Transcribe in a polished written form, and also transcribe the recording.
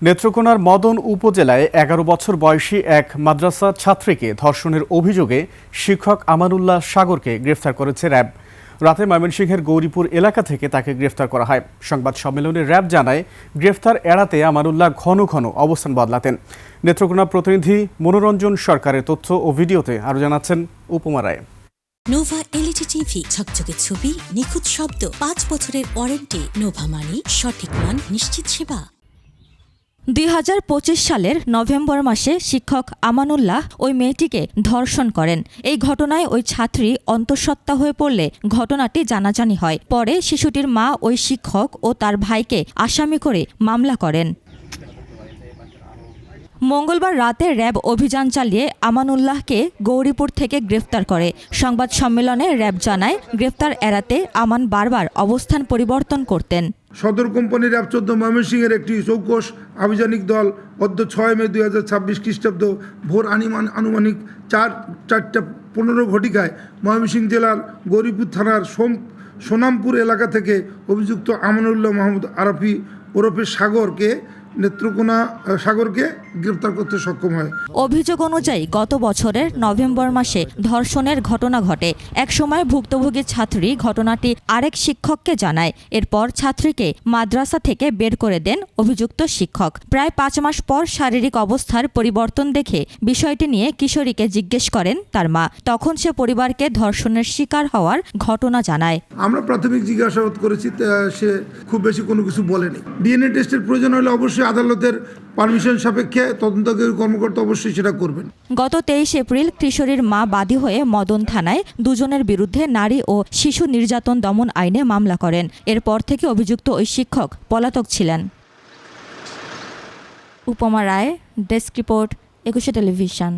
নেত্রকোনার মদন উপজেলায় ১১ বছর বয়সী এক মাদ্রাসা ছাত্রীকে ধর্ষণের অভিযোগে শিক্ষক আমানুল্লাহ সাগরকে গ্রেফতার করেছে র্যাব। রাতে ময়মনসিংহের গৌরীপুর এলাকা থেকে তাকে গ্রেফতার করা হয়। সংবাদ সম্মেলনে র্যাব জানায়, গ্রেফতার এড়াতে আমানুল্লাহ ঘন ঘন অবস্থান বদলাতেন। নেত্রকোনা প্রতিনিধি মনোরঞ্জন সরকারের তথ্য ও ভিডিওতে আরও জানাচ্ছেন উপমা রায়। নোভা এলইডি টিভি, ঝকঝকে ছবি, নিখুঁত শব্দ, 5 বছরের ওয়ারেন্টি। নোভা মানি সঠিক মান, নিশ্চিত সেবা। ২০২৫ সালের নভেম্বর মাসে শিক্ষক আমানুল্লাহ ওই মেয়েটিকে ধর্ষণ করেন। এই ঘটনায় ওই ছাত্রী অন্তঃসত্ত্বা হয়ে পড়লে ঘটনাটি জানাজানি হয়। পরে শিশুটির মা ওই শিক্ষক ও তার ভাইকে আসামি করে মামলা করেন। মঙ্গলবার রাতে র্যাব অভিযান চালিয়ে আমানুল্লাহকে গৌরীপুর থেকে গ্রেফতার করে। সংবাদ সম্মেলনে র্যাব জানায়, গ্রেফতার এড়াতে আমান বারবার অবস্থান পরিবর্তন করতেন। সদর কোম্পানি র্যাব ১৪ ময়মনসিংহের একটি চৌকস আভিযানিক দল ৬ মে ২০২৬ খ্রিস্টাব্দ ভোর আনুমানিক ৪:১৫ ঘটিকায় ময়মনসিংহ জেলার গৌরীপুর থানার সোনামপুর এলাকা থেকে অভিযুক্ত আমানুল্লাহ মোহাম্মদ আরাফি ওরফে সাগরকে গ্রেপ্তার করতে সক্ষম হয়। অভিযোগ অনুযায়ী গত বছরের নভেম্বর মাসে ধর্ষণের ঘটনা ঘটে। একসময় ভুক্তভোগী ছাত্রী ঘটনাটি আরেক শিক্ষককে জানায়। এরপর ছাত্রীকে মাদ্রাসা থেকে বের করে দেন অভিযুক্ত শিক্ষক। প্রায় ৫ মাস পর শারীরিক অবস্থার পরিবর্তন দেখে বিষয়টি নিয়ে কিশোরীকে জিজ্ঞেস করেন তার মা। তখন সে পরিবারকে ধর্ষণের শিকার হওয়ার ঘটনা জানায়। আমরা প্রাথমিক জিজ্ঞাসাবাদ করেছি, সে খুব বেশি কোনো কিছু বলেনি। ডিএনএ টেস্টের প্রয়োজন হলে অবশ্যই আদালতের পারমিশন সাপেক্ষে তদন্তকারী কর্মকর্তা অবশ্যই সেটা করবেন। গত ২৩ এপ্রিল কিশোরীর মা বাদী হয়ে মদন থানায় দুজনের বিরুদ্ধে নারী ও শিশু নির্যাতন দমন আইনে মামলা করেন। এরপর থেকে অভিযুক্ত ওই শিক্ষক পলাতক ছিলেন। উপমা রায়, ডেস্ক রিপোর্ট, ২১ টেলিভিশন।